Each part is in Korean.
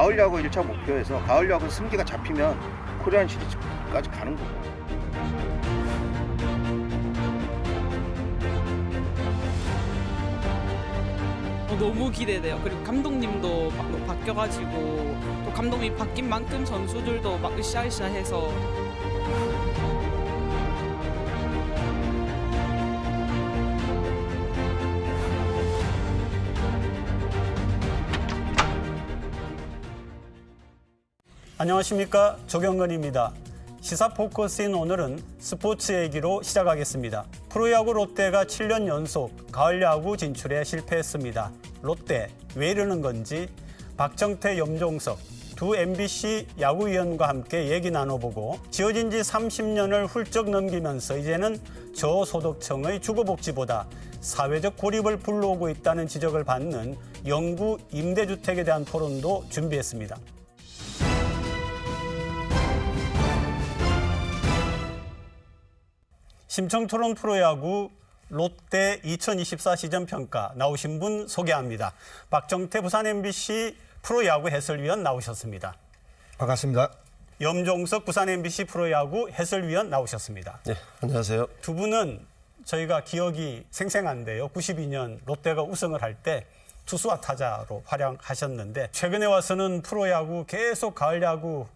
가을 야구 1차 목표에서 가을 야구 승기가 잡히면 코리안 시리즈까지 가는 거고. 너무 기대돼요. 그리고 감독님도 막 바뀌어가지고 또 감독님 바뀐 만큼 선수들도 막 으쌰으쌰해서 안녕하십니까, 조경건입니다. 시사 포커스인 오늘은 스포츠 얘기로 시작하겠습니다. 프로야구 롯데가 7년 연속 가을 야구 진출에 실패했습니다. 롯데 왜 이러는 건지 박정태, 염종석 두 MBC 야구위원과 함께 얘기 나눠보고 지어진 지 30년을 훌쩍 넘기면서 이제는 저소득층의 주거복지보다 사회적 고립을 불러오고 있다는 지적을 받는 영구 임대주택에 대한 토론도 준비했습니다. 심청토론 프로야구 롯데 2024 시즌 평가 나오신 분 소개합니다. 박정태 부산 MBC 프로야구 해설위원 나오셨습니다. 반갑습니다. 염종석 부산 MBC 프로야구 해설위원 나오셨습니다. 네, 안녕하세요. 두 분은 저희가 기억이 생생한데요. 92년 롯데가 우승을 할 때 투수와 타자로 활약하셨는데 최근에 와서는 프로야구 계속 가을 야구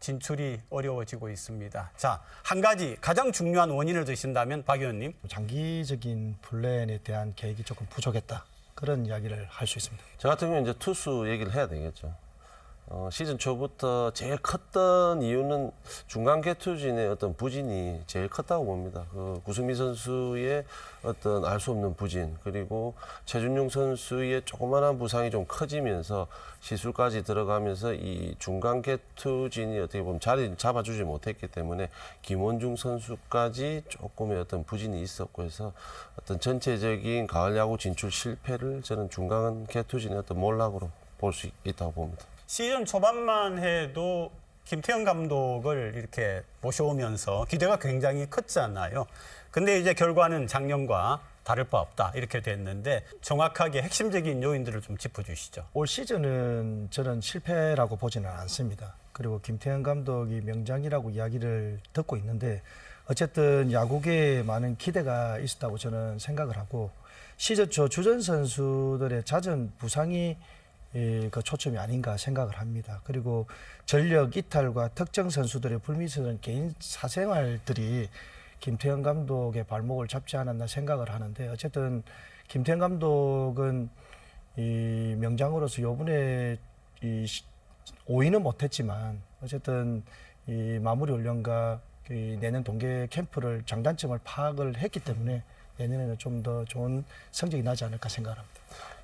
진출이 어려워지고 있습니다. 자, 한 가지 가장 중요한 원인을 드신다면 박 의원님. 장기적인 플랜에 대한 계획이 조금 부족했다. 그런 이야기를 할 수 있습니다. 저 같은 경우는 이제 투수 얘기를 해야 되겠죠. 시즌 초부터 제일 컸던 이유는 중간 개투진의 어떤 부진이 제일 컸다고 봅니다. 구승민 선수의 어떤 알 수 없는 부진, 그리고 최준용 선수의 조그마한 부상이 좀 커지면서 시술까지 들어가면서 이 중간 개투진이 어떻게 보면 자리를 잡아주지 못했기 때문에 김원중 선수까지 조금의 어떤 부진이 있었고 해서 어떤 전체적인 가을 야구 진출 실패를 저는 중간 개투진의 어떤 몰락으로 볼 수 있다고 봅니다. 시즌 초반만 해도 김태형 감독을 이렇게 모셔오면서 기대가 굉장히 컸잖아요. 근데 이제 결과는 작년과 다를 바 없다 이렇게 됐는데 정확하게 핵심적인 요인들을 좀 짚어주시죠. 올 시즌은 저는 실패라고 보지는 않습니다. 그리고 김태형 감독이 명장이라고 이야기를 듣고 있는데 어쨌든 야구계에 많은 기대가 있었다고 저는 생각을 하고 시즌 초 주전 선수들의 잦은 부상이 그 초점이 아닌가 생각을 합니다. 그리고 전력 이탈과 특정 선수들의 불미스러운 개인 사생활들이 김태형 감독의 발목을 잡지 않았나 생각을 하는데 어쨌든 김태형 감독은 이 명장으로서 요번에 이 5위는 못했지만 어쨌든 이 마무리 훈련과 이 내년 동계 캠프를 장단점을 파악을 했기 때문에 내년에는 좀 더 좋은 성적이 나지 않을까 생각합니다.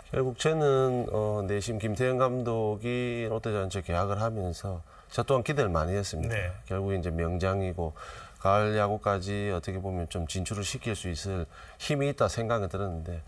결국 저는 내심 김태형 감독이 롯데자이언츠 계약을 하면서 저 또한 기대를 많이 했습니다. 네. 결국 이제 명장이고 가을 야구까지 어떻게 보면 좀 진출을 시킬 수 있을 힘이 있다 생각이 들었는데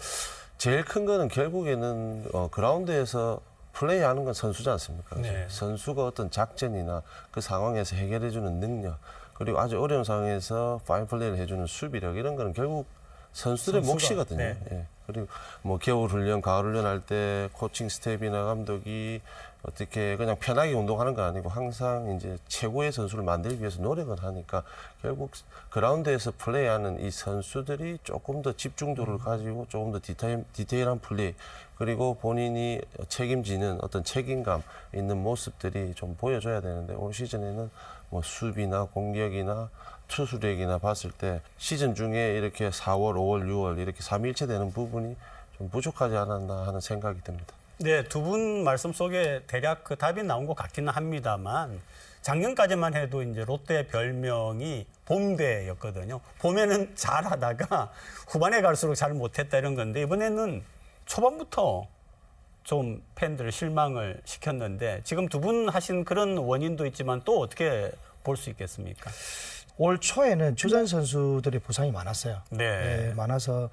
제일 큰 거는 결국에는 그라운드에서 플레이하는 건 선수지 않습니까? 네. 선수가 어떤 작전이나 그 상황에서 해결해주는 능력, 그리고 아주 어려운 상황에서 파인 플레이를 해주는 수비력, 이런 거는 결국 선수들의 몫이거든요. 네. 예. 그리고 뭐 겨울 훈련, 가을 훈련 할 때 코칭 스텝이나 감독이 어떻게 그냥 편하게 운동하는 건 아니고 항상 이제 최고의 선수를 만들기 위해서 노력을 하니까 결국 그라운드에서 플레이하는 이 선수들이 조금 더 집중도를 가지고 조금 더 디테일한 플레이, 그리고 본인이 책임지는 어떤 책임감 있는 모습들이 좀 보여줘야 되는데 올 시즌에는 뭐 수비나 공격이나 투수력이나 봤을 때 시즌 중에 이렇게 4월, 5월, 6월 이렇게 3일째 되는 부분이 좀 부족하지 않았나 하는 생각이 듭니다. 네, 두 분 말씀 속에 대략 그 답이 나온 것 같기는 합니다만 작년까지만 해도 이제 롯데 별명이 봄대였거든요. 봄에는 잘하다가 후반에 갈수록 잘 못했다 이런 건데 이번에는 초반부터 좀 팬들을 실망을 시켰는데 지금 두 분 하신 그런 원인도 있지만 또 어떻게 볼 수 있겠습니까? 올 초에는 주전 선수들의 부상이 많았어요. 네. 많아서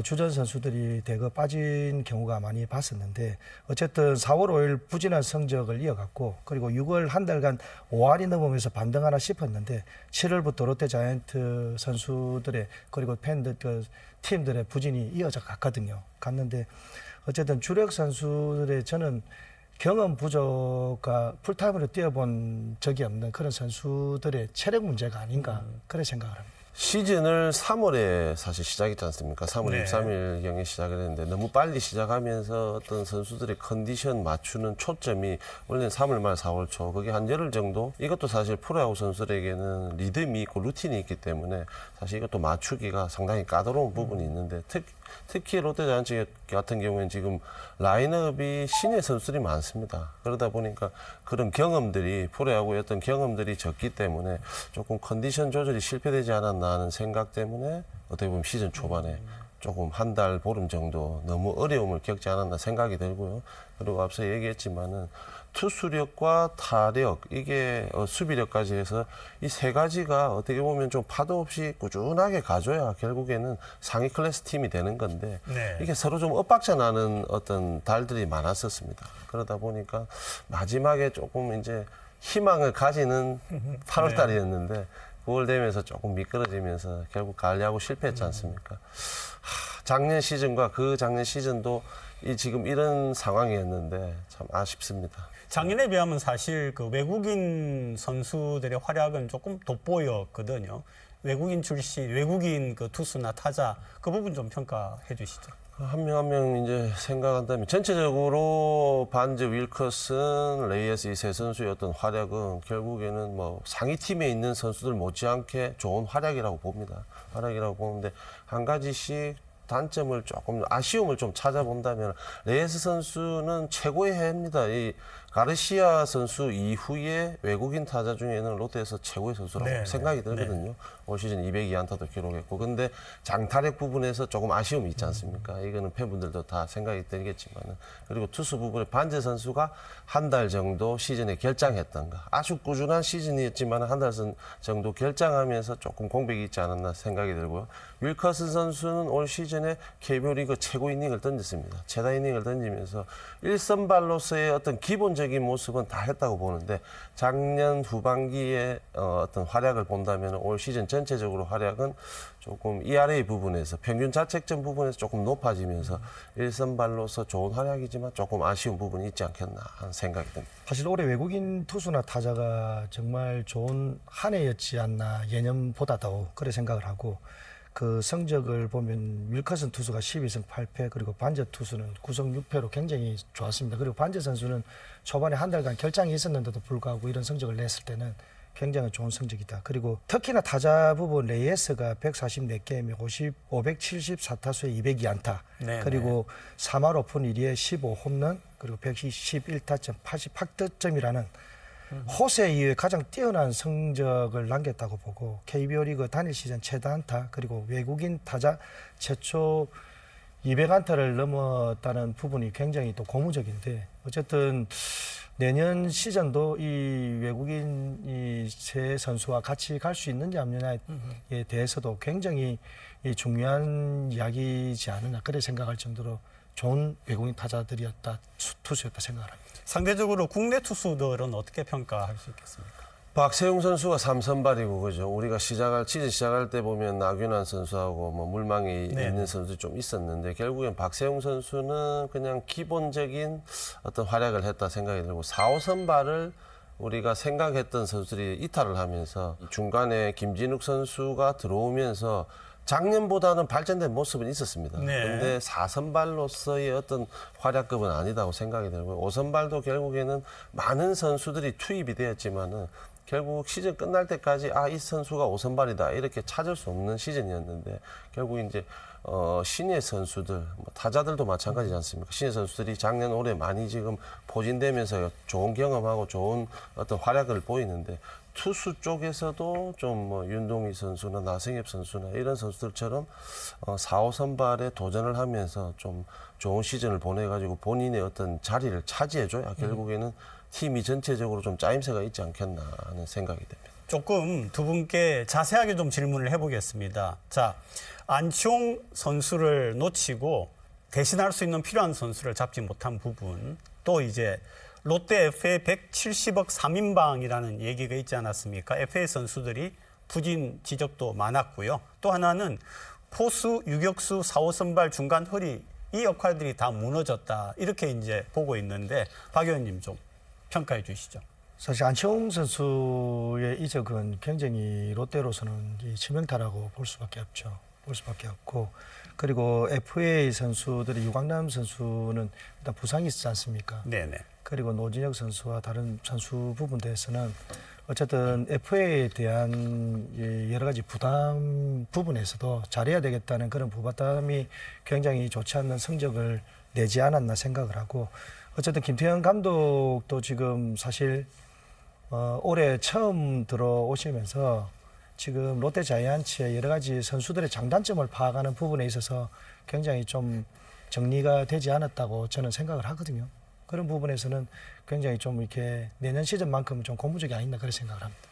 주전 선수들이 대거 빠진 경우가 많이 봤었는데 어쨌든 4월 5일 부진한 성적을 이어갔고 그리고 6월 한 달간 5할이 넘으면서 반등하나 싶었는데 7월부터 롯데자이언트 선수들의 그리고 팬들 그 팀들의 부진이 이어져 갔거든요. 갔는데 어쨌든 주력 선수들의 저는 경험 부족과 풀타임으로 뛰어본 적이 없는 그런 선수들의 체력 문제가 아닌가 그런 생각을 합니다. 시즌을 3월에 사실 시작했지 않습니까? 3월 네. 23일경에 시작을 했는데 너무 빨리 시작하면서 어떤 선수들의 컨디션 맞추는 초점이 원래는 3월 말 4월 초 그게 한 열흘 정도 이것도 사실 프로야구 선수들에게는 리듬이 있고 루틴이 있기 때문에 사실 이것도 맞추기가 상당히 까다로운 부분이 있는데 특히 롯데자이언츠 같은 경우에는 지금 라인업이 신예 선수들이 많습니다. 그러다 보니까 그런 경험들이 프로야구의 어떤 경험들이 적기 때문에 조금 컨디션 조절이 실패되지 않았나 하는 생각 때문에 어떻게 보면 시즌 초반에 조금 한 달 보름 정도 너무 어려움을 겪지 않았나 생각이 들고요. 그리고 앞서 얘기했지만은 투수력과 타력, 이게 수비력까지 해서 이 세 가지가 어떻게 보면 좀 파도 없이 꾸준하게 가줘야 결국에는 상위 클래스 팀이 되는 건데 네. 이게 서로 좀 엇박자 나는 어떤 달들이 많았었습니다. 그러다 보니까 마지막에 조금 이제 희망을 가지는 8월 달이었는데 9월 되면서 조금 미끄러지면서 결국 가을 야구 실패했지 않습니까? 작년 시즌과 그 작년 시즌도 지금 이런 상황이었는데 참 아쉽습니다. 작년에 비하면 사실 그 외국인 선수들의 활약은 조금 돋보였거든요. 외국인 출신, 외국인 그 투수나 타자 그 부분 좀 평가해 주시죠. 한 명 한 명 이제 생각한다면 전체적으로 반즈, 윌커슨, 레이에스 이 세 선수의 어떤 활약은 결국에는 뭐 상위 팀에 있는 선수들 못지않게 좋은 활약이라고 봅니다. 활약이라고 보는데 한 가지씩 단점을 조금 아쉬움을 좀 찾아본다면 레이에스 선수는 최고의 해입니다. 이 가르시아 선수 이후에 외국인 타자 중에는 롯데에서 최고의 선수라고 네, 생각이 네. 들거든요. 올 시즌 202안타도 기록했고 근데 장타력 부분에서 조금 아쉬움이 있지 않습니까? 이거는 팬분들도 다 생각이 들겠지만은 그리고 투수 부분에 반제 선수가 한 달 정도 시즌에 결장했던가 아주 꾸준한 시즌이었지만 한 달 정도 결장하면서 조금 공백이 있지 않았나 생각이 들고요. 윌커슨 선수는 올 시즌에 KBO 리그 최고 이닝을 던졌습니다. 최다 이닝을 던지면서 1선발로서의 어떤 기본적인 모습은 다 했다고 보는데 작년 후반기에 어떤 활약을 본다면 올 시즌 전체적으로 활약은 조금 ERA 부분에서 평균 자책점 부분에서 조금 높아지면서 1선발로서 좋은 활약이지만 조금 아쉬운 부분이 있지 않겠나 하는 생각이 듭니다. 사실 올해 외국인 투수나 타자가 정말 좋은 한 해였지 않나 예년보다 더 그래 생각을 하고 그 성적을 보면 윌커슨 투수가 12승 8패 그리고 반제 투수는 9승 6패로 굉장히 좋았습니다. 그리고 반제 선수는 초반에 한 달간 결장이 있었는데도 불구하고 이런 성적을 냈을 때는 굉장히 좋은 성적이다. 그리고 특히나 타자 부분 레이에스가 144게임에 574타수에 202안타 네, 그리고 3할 오픈 1위에 15홈런 그리고 121타점 88득점이라는 호세 이후에 가장 뛰어난 성적을 남겼다고 보고 KBO 리그 단일 시즌 최다 안타 그리고 외국인 타자 최초 200안타를 넘었다는 부분이 굉장히 또 고무적인데 어쨌든 내년 시즌도 이 외국인 이 세 선수와 같이 갈 수 있느냐 없느냐에 대해서도 굉장히 이 중요한 이야기이지 않느냐 그래 생각할 정도로 좋은 외국인 타자들이었다 투수였다 생각을 합니다. 상대적으로 국내 투수들은 어떻게 평가할 수 있겠습니까? 박세웅 선수가 3선발이고 그죠. 우리가 시즌 시작할 때 보면 나균환 선수하고 뭐 물망에 네. 있는 선수 좀 있었는데 결국엔 박세웅 선수는 그냥 기본적인 어떤 활약을 했다 생각이 들고 4, 5선발을 우리가 생각했던 선수들이 이탈을 하면서 중간에 김진욱 선수가 들어오면서 작년보다는 발전된 모습은 있었습니다. 네. 그런데 4선발로서의 어떤 활약급은 아니다고 생각이 들고요. 5선발도 결국에는 많은 선수들이 투입이 되었지만은 결국 시즌 끝날 때까지 이 선수가 5선발이다 이렇게 찾을 수 없는 시즌이었는데 결국 이제 신예 선수들 뭐 타자들도 마찬가지지 않습니까? 신예 선수들이 작년 올해 많이 지금 포진되면서 좋은 경험하고 좋은 어떤 활약을 보이는데 투수 쪽에서도 좀 뭐 윤동희 선수나 나승엽 선수나 이런 선수들처럼 4, 5선발에 도전을 하면서 좀 좋은 시즌을 보내가지고 본인의 어떤 자리를 차지해줘야 결국에는 팀이 전체적으로 좀 짜임새가 있지 않겠나 하는 생각이 됩니다. 조금 두 분께 자세하게 좀 질문을 해보겠습니다. 자, 안치홍 선수를 놓치고 대신할 수 있는 필요한 선수를 잡지 못한 부분, 또 이제 롯데 FA 170억 3인방이라는 얘기가 있지 않았습니까? FA 선수들이 부진 지적도 많았고요. 또 하나는 포수, 유격수, 4, 5선발 중간 허리 이 역할들이 다 무너졌다. 이렇게 이제 보고 있는데 박 의원님 좀 평가해 주시죠. 사실 안치홍 선수의 이적은 굉장히 롯데로서는 이 치명타라고 볼 수밖에 없죠. 볼 수밖에 없고, 그리고 FA 선수들이 유강남 선수는 일단 부상이 있지 않습니까? 네네. 그리고 노진혁 선수와 다른 선수 부분에서는 어쨌든 FA에 대한 이 여러 가지 부담 부분에서도 잘해야 되겠다는 그런 부담이 굉장히 좋지 않는 성적을 내지 않았나 생각을 하고, 어쨌든 김태형 감독도 지금 사실 올해 처음 들어오시면서 지금 롯데 자이언츠의 여러 가지 선수들의 장단점을 파악하는 부분에 있어서 굉장히 좀 정리가 되지 않았다고 저는 생각을 하거든요. 그런 부분에서는 굉장히 좀 이렇게 내년 시즌만큼은 좀 고무적이 아닌가 그런 생각을 합니다.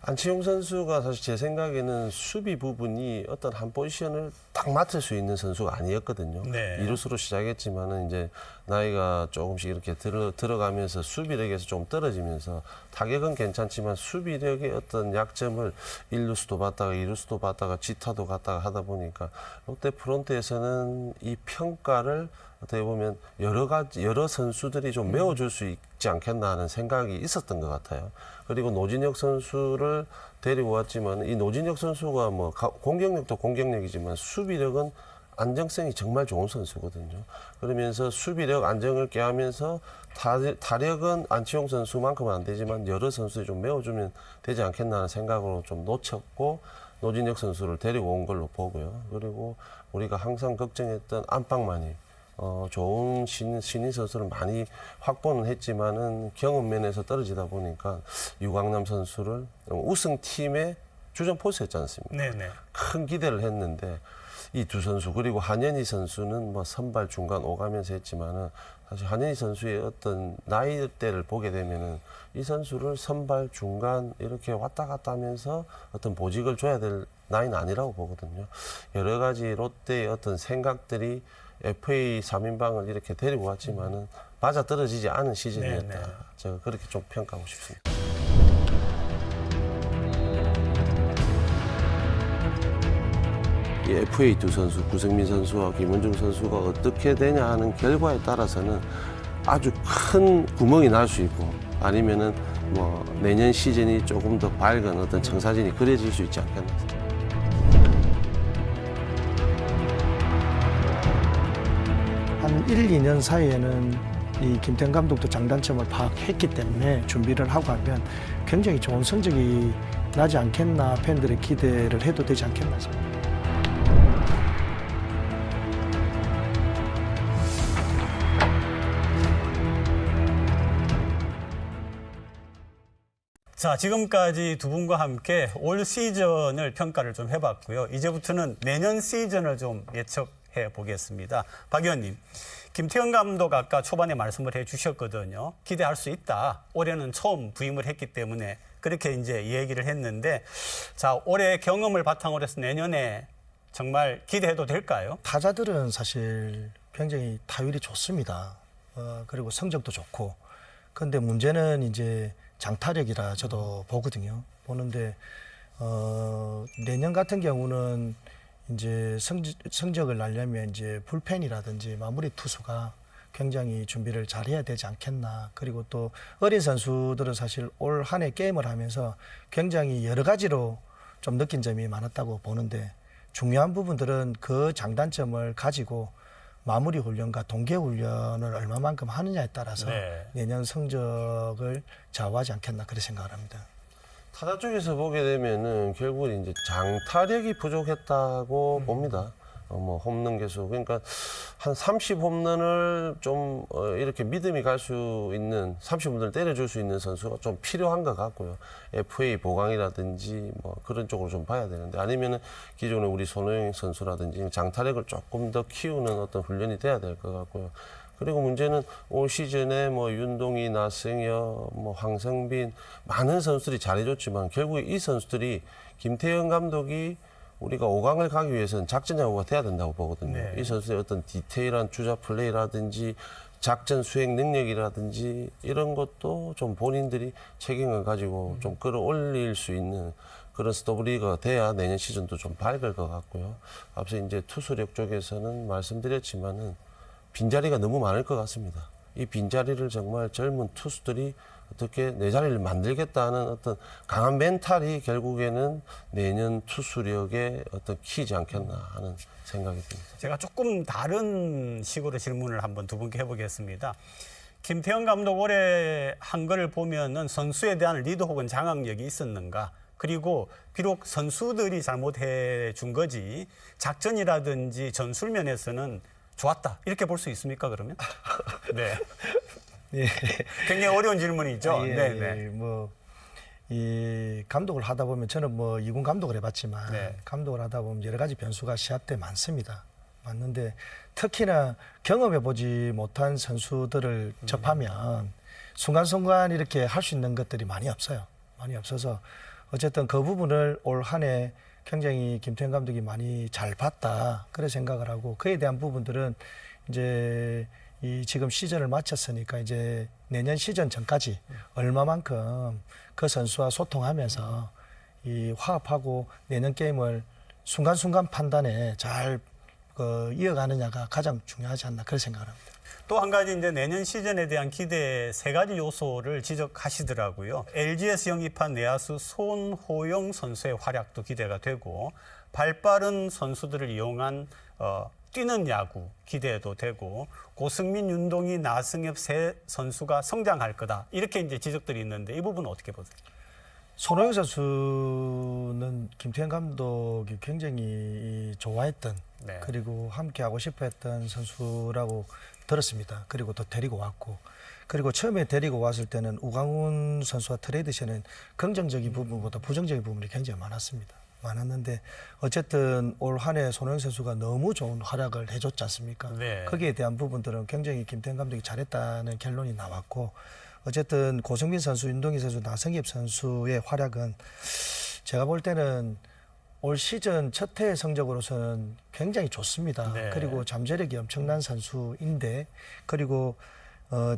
안치홍 선수가 사실 제 생각에는 수비 부분이 어떤 한 포지션을 딱 맡을 수 있는 선수가 아니었거든요. 네. 이루수로 시작했지만은 이제 나이가 조금씩 이렇게 들어가면서 수비력에서 좀 떨어지면서 타격은 괜찮지만 수비력의 어떤 약점을 1루수도 받다가 2루수도 받다가 지타도 갔다가 하다 보니까 롯데 프론트에서는 이 평가를 어떻게 보면 여러 선수들이 좀 메워줄 수 있지 않겠나 하는 생각이 있었던 것 같아요. 그리고 노진혁 선수를 데리고 왔지만 이 노진혁 선수가 뭐 공격력도 공격력이지만 수비력은 안정성이 정말 좋은 선수거든요. 그러면서 수비력 안정을 꾀하면서 타력은 안치홍 선수만큼은 안 되지만 여러 선수들이 좀 메워주면 되지 않겠나 하는 생각으로 좀 놓쳤고 노진혁 선수를 데리고 온 걸로 보고요. 그리고 우리가 항상 걱정했던 안방만이 좋은 신인 선수를 많이 확보는 했지만은 경험 면에서 떨어지다 보니까 유강남 선수를 우승팀의 주전 포수였지 않습니까? 네네. 큰 기대를 했는데 이 두 선수 그리고 한현희 선수는 뭐 선발 중간 오가면서 했지만은 사실 한현희 선수의 어떤 나이대를 보게 되면은 이 선수를 선발 중간 이렇게 왔다 갔다 하면서 어떤 보직을 줘야 될 나이는 아니라고 보거든요. 여러 가지 롯데의 어떤 생각들이 FA 3인방을 이렇게 데리고 왔지만은 맞아떨어지지 않은 시즌이었다. 네네. 제가 그렇게 좀 평가하고 싶습니다. 이 FA 두 선수, 구성민 선수와 김원중 선수가 어떻게 되냐 하는 결과에 따라서는 아주 큰 구멍이 날 수 있고 아니면은 뭐 내년 시즌이 조금 더 밝은 어떤 청사진이 그려질 수 있지 않겠나. 한 1, 2년 사이에는 이 김태형 감독도 장단점을 파악했기 때문에 준비를 하고 하면 굉장히 좋은 성적이 나지 않겠나, 팬들의 기대를 해도 되지 않겠나 생각합니다. 자, 지금까지 두 분과 함께 올 시즌을 평가를 좀 해봤고요. 이제부터는 내년 시즌을 좀 예측해 보겠습니다. 박 의원님, 김태형 감독 아까 초반에 말씀을 해주셨거든요. 기대할 수 있다. 올해는 처음 부임을 했기 때문에 그렇게 이제 얘기를 했는데, 자, 올해 경험을 바탕으로 해서 내년에 정말 기대해도 될까요? 타자들은 사실 굉장히 타율이 좋습니다. 그리고 성적도 좋고. 그런데 문제는 이제 장타력이라 저도 보거든요. 보는데 내년 같은 경우는 이제 성적을 날려면 이제 불펜이라든지 마무리 투수가 굉장히 준비를 잘해야 되지 않겠나. 그리고 또 어린 선수들은 사실 올 한 해 게임을 하면서 굉장히 여러 가지로 좀 느낀 점이 많았다고 보는데 중요한 부분들은 그 장단점을 가지고 마무리 훈련과 동계 훈련을 얼마만큼 하느냐에 따라서 네. 내년 성적을 좌우하지 않겠나 그렇게 생각을 합니다. 타자 쪽에서 보게 되면은 결국 이제 장타력이 부족했다고 봅니다. 뭐 홈런 개수 그러니까 한 30홈런을 좀 이렇게 믿음이 갈 수 있는 30홈런을 때려줄 수 있는 선수가 좀 필요한 것 같고요. FA 보강이라든지 뭐 그런 쪽으로 좀 봐야 되는데 아니면은 기존에 우리 손호영 선수라든지 장타력을 조금 더 키우는 어떤 훈련이 돼야 될 것 같고요. 그리고 문제는 올 시즌에 뭐 윤동희, 나승엽, 뭐 황성빈 많은 선수들이 잘해줬지만 결국에 이 선수들이 김태형 감독이 우리가 5강을 가기 위해서는 작전 야구가 돼야 된다고 보거든요. 네. 이 선수의 어떤 디테일한 주자 플레이라든지 작전 수행 능력이라든지 이런 것도 좀 본인들이 책임을 가지고 좀 끌어올릴 수 있는 그런 스토브리가 돼야 내년 시즌도 좀 밝을 것 같고요. 앞서 이제 투수력 쪽에서는 말씀드렸지만은 빈자리가 너무 많을 것 같습니다. 이 빈자리를 정말 젊은 투수들이 어떻게 내 자리를 만들겠다는 어떤 강한 멘탈이 결국에는 내년 투수력의 어떤 키이지 않겠나 하는 생각이 듭니다. 제가 조금 다른 식으로 질문을 한번 두 분께 해보겠습니다. 김태형 감독 올해 한 거를 보면은 선수에 대한 리더 혹은 장악력이 있었는가? 그리고 비록 선수들이 잘못해 준 거지 작전이라든지 전술 면에서는 좋았다 이렇게 볼 수 있습니까? 그러면? 네. 예. 굉장히 어려운 질문이죠. 예, 네, 예, 네. 뭐, 이 감독을 하다 보면 저는 뭐 2군 감독을 해봤지만 네. 감독을 하다 보면 여러 가지 변수가 시합 때 많습니다. 맞는데 특히나 경험해보지 못한 선수들을 접하면 순간순간 이렇게 할 수 있는 것들이 많이 없어요. 많이 없어서 어쨌든 그 부분을 올 한 해 굉장히 김태형 감독이 많이 잘 봤다. 그래 생각을 하고 그에 대한 부분들은 이제 이 지금 시즌을 마쳤으니까 이제 내년 시즌 전까지 얼마만큼 그 선수와 소통하면서 이 화합하고 내년 게임을 순간순간 판단에 잘 이어가느냐가 가장 중요하지 않나 그런 생각을 합니다. 또 한 가지 이제 내년 시즌에 대한 기대 세 가지 요소를 지적하시더라고요. LG에서 영입한 내야수 손호영 선수의 활약도 기대가 되고 발빠른 선수들을 이용한 뛰는 야구 기대도 되고 고승민, 윤동희, 나승엽 세 선수가 성장할 거다. 이렇게 이제 지적들이 있는데 이 부분은 어떻게 보세요? 손호영 선수는 김태형 감독이 굉장히 좋아했던 네. 그리고 함께 하고 싶어했던 선수라고 들었습니다. 그리고 또 데리고 왔고 그리고 처음에 데리고 왔을 때는 우강훈 선수와 트레이드 시에는 긍정적인 부분보다 부정적인 부분이 굉장히 많았는데 어쨌든 올 한 해 손호영 선수가 너무 좋은 활약을 해줬지 않습니까? 네. 거기에 대한 부분들은 굉장히 김태형 감독이 잘했다는 결론이 나왔고 어쨌든 고승민 선수, 윤동희 선수, 나승엽 선수의 활약은 제가 볼 때는 올 시즌 첫 해 성적으로서는 굉장히 좋습니다. 네. 그리고 잠재력이 엄청난 선수인데 그리고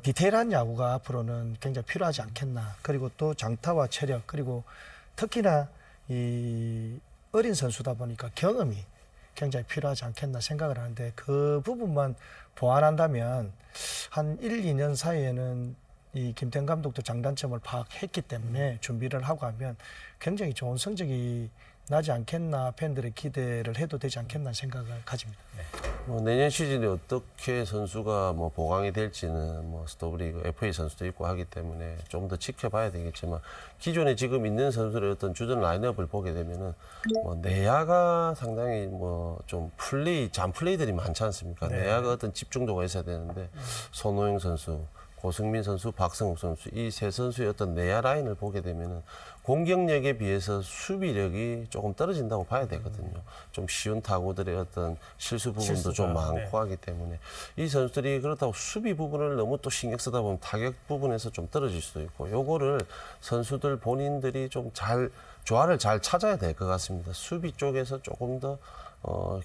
디테일한 야구가 앞으로는 굉장히 필요하지 않겠나. 그리고 또 장타와 체력 그리고 특히나 이 어린 선수다 보니까 경험이 굉장히 필요하지 않겠나 생각을 하는데 그 부분만 보완한다면 한 1, 2년 사이에는 이 김태형 감독도 장단점을 파악했기 때문에 준비를 하고 하면 굉장히 좋은 성적이 나지 않겠나 팬들의 기대를 해도 되지 않겠나 생각을 가집니다. 뭐 내년 시즌에 어떻게 선수가 뭐 보강이 될지는 뭐 스토브리그 FA 선수도 있고 하기 때문에 좀 더 지켜봐야 되겠지만 기존에 지금 있는 선수들의 어떤 주전 라인업을 보게 되면은 뭐 내야가 상당히 뭐 좀 잔 플레이들이 많지 않습니까? 네. 내야가 어떤 집중도가 있어야 되는데 손호영 선수, 고승민 선수, 박성욱 선수 이 세 선수의 어떤 내야 라인을 보게 되면은 공격력에 비해서 수비력이 조금 떨어진다고 봐야 되거든요. 좀 쉬운 타구들의 어떤 실수 부분도 실수가, 좀 많고 네. 하기 때문에 이 선수들이 그렇다고 수비 부분을 너무 또 신경 쓰다 보면 타격 부분에서 좀 떨어질 수도 있고 요거를 선수들 본인들이 좀 조화를 잘 찾아야 될 것 같습니다. 수비 쪽에서 조금 더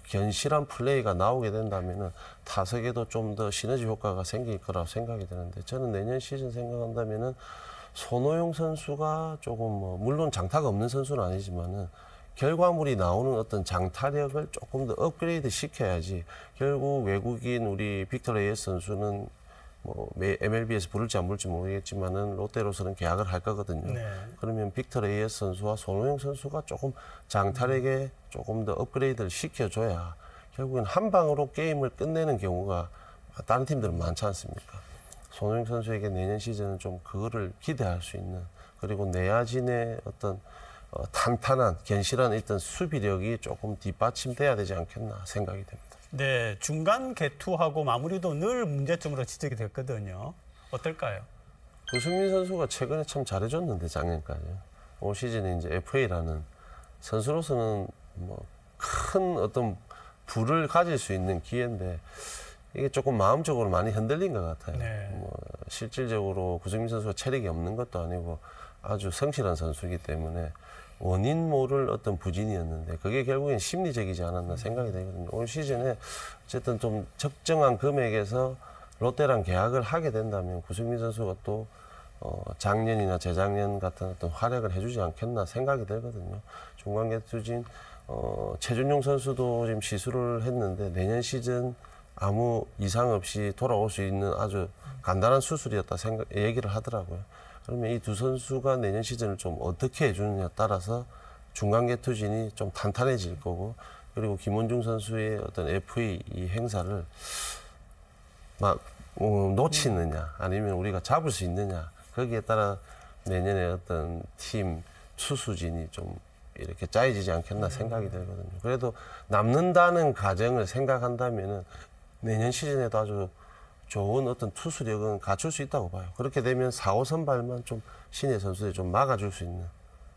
견실한 플레이가 나오게 된다면은 타석에도 좀 더 시너지 효과가 생길 거라고 생각이 드는데 저는 내년 시즌 생각한다면은 손호영 선수가 조금 물론 장타가 없는 선수는 아니지만은 결과물이 나오는 어떤 장타력을 조금 더 업그레이드 시켜야지 결국 외국인 우리 빅터 레이스 선수는 뭐 MLB에서 부를지 안 부를지 모르겠지만은 롯데로서는 계약을 할 거거든요. 네. 그러면 빅터 레이스 선수와 손호영 선수가 조금 장타력에 조금 더 업그레이드를 시켜줘야 결국엔 한 방으로 게임을 끝내는 경우가 다른 팀들은 많지 않습니까? 손호영 선수에게 내년 시즌은 좀 그거를 기대할 수 있는 그리고 내야진의 어떤 탄탄한 견실한 일단 수비력이 조금 뒷받침돼야 되지 않겠나 생각이 됩니다. 네, 중간 개투하고 마무리도 늘 문제점으로 지적이 됐거든요. 어떨까요? 고승민 선수가 최근에 참 잘해줬는데 작년까지 올 시즌에 이제 FA라는 선수로서는 뭐 큰 어떤 부를 가질 수 있는 기회인데 이게 조금 마음적으로 많이 흔들린 것 같아요. 네. 뭐 실질적으로 고승민 선수가 체력이 없는 것도 아니고 아주 성실한 선수이기 때문에 원인 모를 어떤 부진이었는데 그게 결국엔 심리적이지 않았나 생각이 되거든요. 올 시즌에 어쨌든 좀 적정한 금액에서 롯데랑 계약을 하게 된다면 고승민 선수가 또 작년이나 재작년 같은 어떤 활약을 해주지 않겠나 생각이 들거든요. 중간계 투진 최준용 선수도 지금 시술을 했는데 내년 시즌 아무 이상 없이 돌아올 수 있는 아주 간단한 수술이었다 얘기를 하더라고요. 그러면 이 두 선수가 내년 시즌을 좀 어떻게 해주느냐에 따라서 중간계 투진이 좀 탄탄해질 거고, 그리고 김원중 선수의 어떤 FA 이 행사를 막 놓치느냐 아니면 우리가 잡을 수 있느냐, 거기에 따라 내년에 어떤 팀 투수진이 좀 이렇게 짜여지지 않겠나 생각이 들거든요. 그래도 남는다는 가정을 생각한다면은 내년 시즌에도 아주 좋은 어떤 투수력은 갖출 수 있다고 봐요. 그렇게 되면 4, 5 선발만 좀 신예 선수들이 좀 막아줄 수 있는,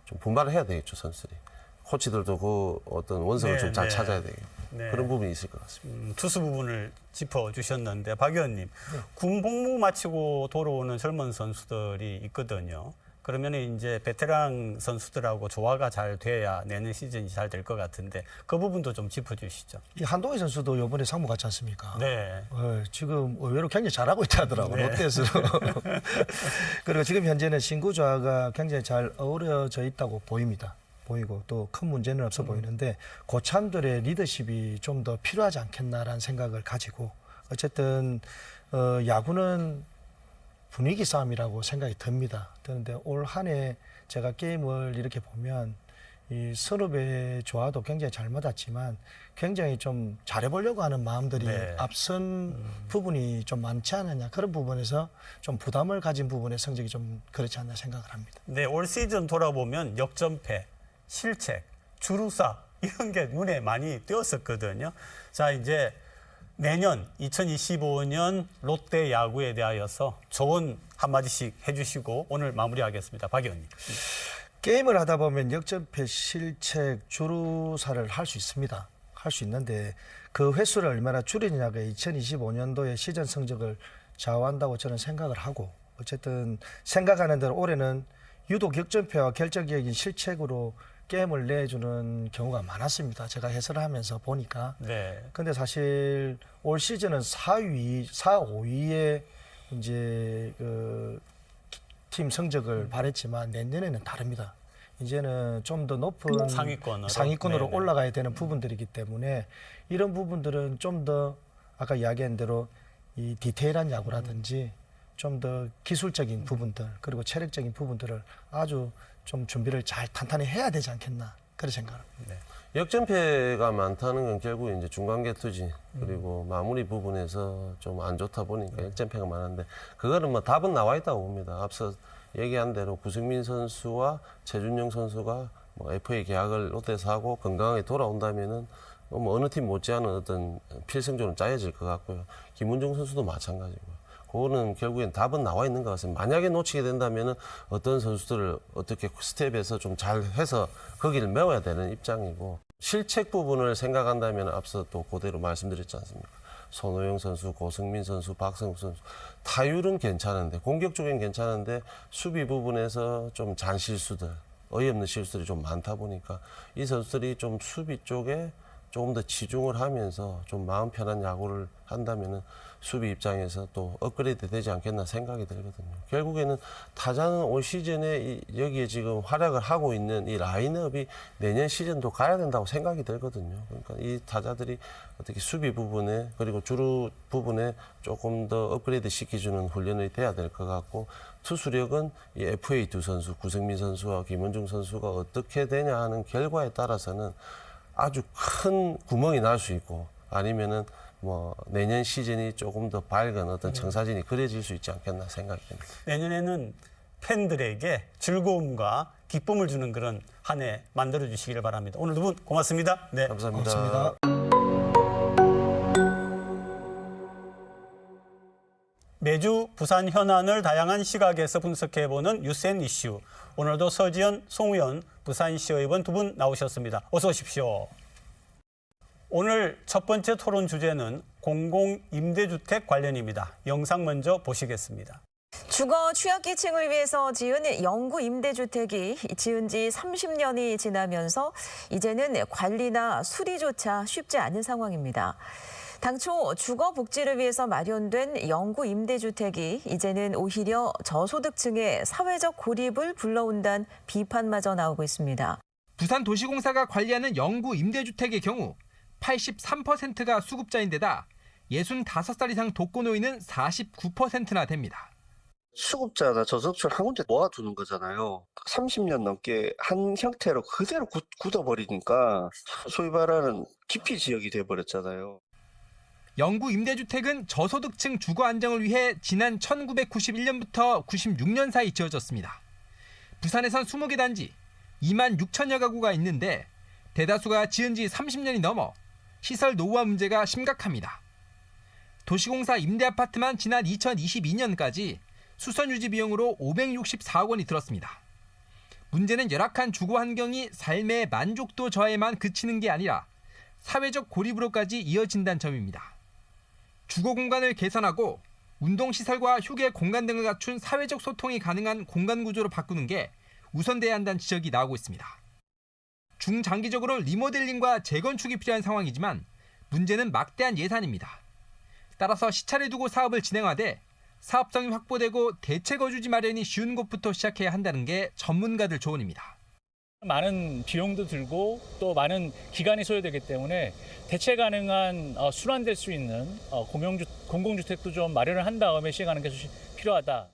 좀 분발을 해야 되겠죠, 선수들이. 코치들도 그 어떤 원석을 좀 잘 찾아야 되겠고. 그런 부분이 있을 것 같습니다. 투수 부분을 짚어주셨는데 박 의원님, 군 복무 마치고 돌아오는 젊은 선수들이 있거든요. 그러면 이제 베테랑 선수들하고 조화가 잘 돼야 내년 시즌이 잘 될 것 같은데 그 부분도 좀 짚어주시죠. 이 한동희 선수도 이번에 상무 갔지 않습니까? 네. 지금 의외로 굉장히 잘하고 있다더라고요. 네. 롯데에서. 그리고 지금 현재는 신구 조화가 굉장히 잘 어우러져 있다고 보입니다. 보이고 또 큰 문제는 없어 보이는데 고참들의 리더십이 좀 더 필요하지 않겠나라는 생각을 가지고, 어쨌든 야구는 분위기 싸움이라고 생각이 듭니다. 그런데 올 한 해 제가 게임을 이렇게 보면 이 선후배 조화도 굉장히 잘 맞았지만 굉장히 좀 잘해보려고 하는 마음들이 앞선 부분이 좀 많지 않느냐, 그런 부분에서 좀 부담을 가진 부분의 성적이 좀 그렇지 않나 생각을 합니다. 네, 올 시즌 돌아보면 역전패, 실책, 주루사 이런 게 눈에 많이 띄었었거든요. 자, 이제 내년 2025년 롯데 야구에 대하여서 좋은 한마디씩 해주시고 오늘 마무리하겠습니다. 박 의원님. 게임을 하다 보면 역전패, 실책, 주루사를 할 수 있습니다. 할 수 있는데 그 횟수를 얼마나 줄이느냐가 2025년도의 시즌 성적을 좌우한다고 저는 생각을 하고, 어쨌든 생각하는 대로 올해는 유독 역전패와 결정적인 실책으로 게임을 내주는 경우가 많았습니다. 제가 해설을 하면서 보니까. 네. 근데 사실 올 시즌은 4, 5위에 이제 그 팀 성적을 발했지만 내년에는 다릅니다. 이제는 좀 더 높은 상위권으로 네네. 올라가야 되는 부분들이기 때문에 이런 부분들은 좀 더 아까 이야기한 대로 이 디테일한 야구라든지 좀 더 기술적인 부분들 그리고 체력적인 부분들을 아주 좀 준비를 잘 탄탄히 해야 되지 않겠나, 그런 생각합니다. 네. 역전패가 많다는 건 결국 이제 중간계 투진 그리고 마무리 부분에서 좀 안 좋다 보니까 역전패가 많은데, 그거는 뭐 답은 나와 있다고 봅니다. 앞서 얘기한 대로 구승민 선수와 최준용 선수가 뭐 FA 계약을 롯데에서 하고 건강하게 돌아온다면은 뭐 어느 팀 못지않은 어떤 필승조는 짜여질 것 같고요. 김은중 선수도 마찬가지고요. 그거는 결국엔 답은 나와 있는 것 같습니다. 만약에 놓치게 된다면은 어떤 선수들을 어떻게 스텝에서 좀 잘해서 거기를 메워야 되는 입장이고, 실책 부분을 생각한다면 앞서 또 그대로 말씀드렸지 않습니까? 손호영 선수, 고승민 선수, 박성욱 선수 타율은 괜찮은데 공격 쪽엔 괜찮은데 수비 부분에서 좀 잔실수들, 어이없는 실수들이 좀 많다 보니까 이 선수들이 좀 수비 쪽에 조금 더 치중을 하면서 좀 마음 편한 야구를 한다면은 수비 입장에서 또 업그레이드 되지 않겠나 생각이 들거든요. 결국에는 타자는 올 시즌에 여기에 지금 활약을 하고 있는 이 라인업이 내년 시즌도 가야 된다고 생각이 들거든요. 그러니까 이 타자들이 어떻게 수비 부분에 그리고 주루 부분에 조금 더 업그레이드 시켜주는 훈련이 돼야 될 것 같고, 투수력은 이 FA 두 선수, 구승민 선수와 김원중 선수가 어떻게 되냐 하는 결과에 따라서는 아주 큰 구멍이 날 수 있고, 아니면은 뭐 내년 시즌이 조금 더 밝은 어떤 청사진이 그려질 수 있지 않겠나 생각이 듭니다. 내년에는 팬들에게 즐거움과 기쁨을 주는 그런 한 해 만들어 주시기를 바랍니다. 오늘 두 분 고맙습니다. 네. 감사합니다. 고맙습니다. 매주 부산 현안을 다양한 시각에서 분석해보는 유센 이슈. 오늘도 서지현, 송우현 부산시의원 두 분 나오셨습니다. 어서 오십시오. 오늘 첫 번째 토론 주제는 공공임대주택 관련입니다. 영상 먼저 보시겠습니다. 주거 취약계층을 위해서 지은 영구 임대주택이 지은 지 30년이 지나면서 이제는 관리나 수리조차 쉽지 않은 상황입니다. 당초 주거 복지를 위해서 마련된 영구 임대주택이 이제는 오히려 저소득층의 사회적 고립을 불러온다는 비판마저 나오고 있습니다. 부산도시공사가 관리하는 영구 임대주택의 경우 83%가 수급자인데다 65살 이상 독거노인은 49%나 됩니다. 수급자나 저소득층을 한 군데 모아두는 거잖아요. 30년 넘게 한 형태로 그대로 굳어버리니까 소위 말하는 기피 지역이 돼버렸잖아요. 영구 임대주택은 저소득층 주거 안정을 위해 지난 1991년부터 96년 사이 지어졌습니다. 부산에선 20개 단지 2만 6천여 가구가 있는데 대다수가 지은 지 30년이 넘어 시설 노후화 문제가 심각합니다. 도시공사 임대아파트만 지난 2022년까지 수선 유지 비용으로 564억 원이 들었습니다. 문제는 열악한 주거 환경이 삶의 만족도 저하에만 그치는 게 아니라 사회적 고립으로까지 이어진다는 점입니다. 주거 공간을 개선하고 운동시설과 휴게 공간 등을 갖춘 사회적 소통이 가능한 공간 구조로 바꾸는 게 우선돼야 한다는 지적이 나오고 있습니다. 중장기적으로 리모델링과 재건축이 필요한 상황이지만 문제는 막대한 예산입니다. 따라서 시차를 두고 사업을 진행하되 사업성이 확보되고 대체 거주지 마련이 쉬운 곳부터 시작해야 한다는 게 전문가들 조언입니다. 많은 비용도 들고 또 많은 기간이 소요되기 때문에 대체 가능한 순환될 수 있는 공공주택도 좀 마련을 한 다음에 시행하는 게 필요하다.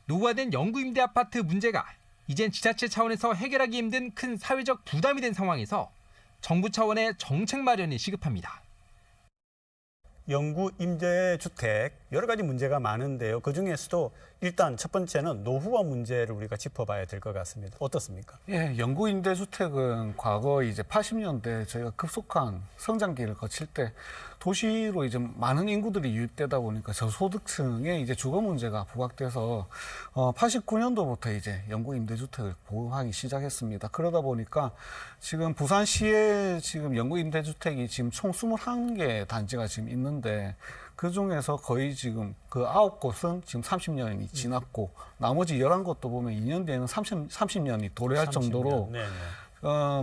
노후화된 영구 임대 아파트 문제가 이젠 지자체 차원에서 해결하기 힘든 큰 사회적 부담이 된 상황에서 정부 차원의 정책 마련이 시급합니다. 영구 임대주택 여러 가지 문제가 많은데요. 그중에서도 일단 첫 번째는 노후화 문제를 우리가 짚어봐야 될 것 같습니다. 어떻습니까? 예, 영구 임대주택은 과거 이제 80년대 저희가 급속한 성장기를 거칠 때 도시로 이제 많은 인구들이 유입되다 보니까 저소득층의 이제 주거 문제가 부각돼서 89년도부터 이제 영구 임대주택을 보호하기 시작했습니다. 그러다 보니까 지금 부산시에 지금 영구 임대주택이 지금 총 21개 단지가 지금 있는데 그 중에서 거의 지금 그 9곳은 지금 30년이 지났고 나머지 11곳도 보면 2년 뒤에는 30년이 도래할 정도로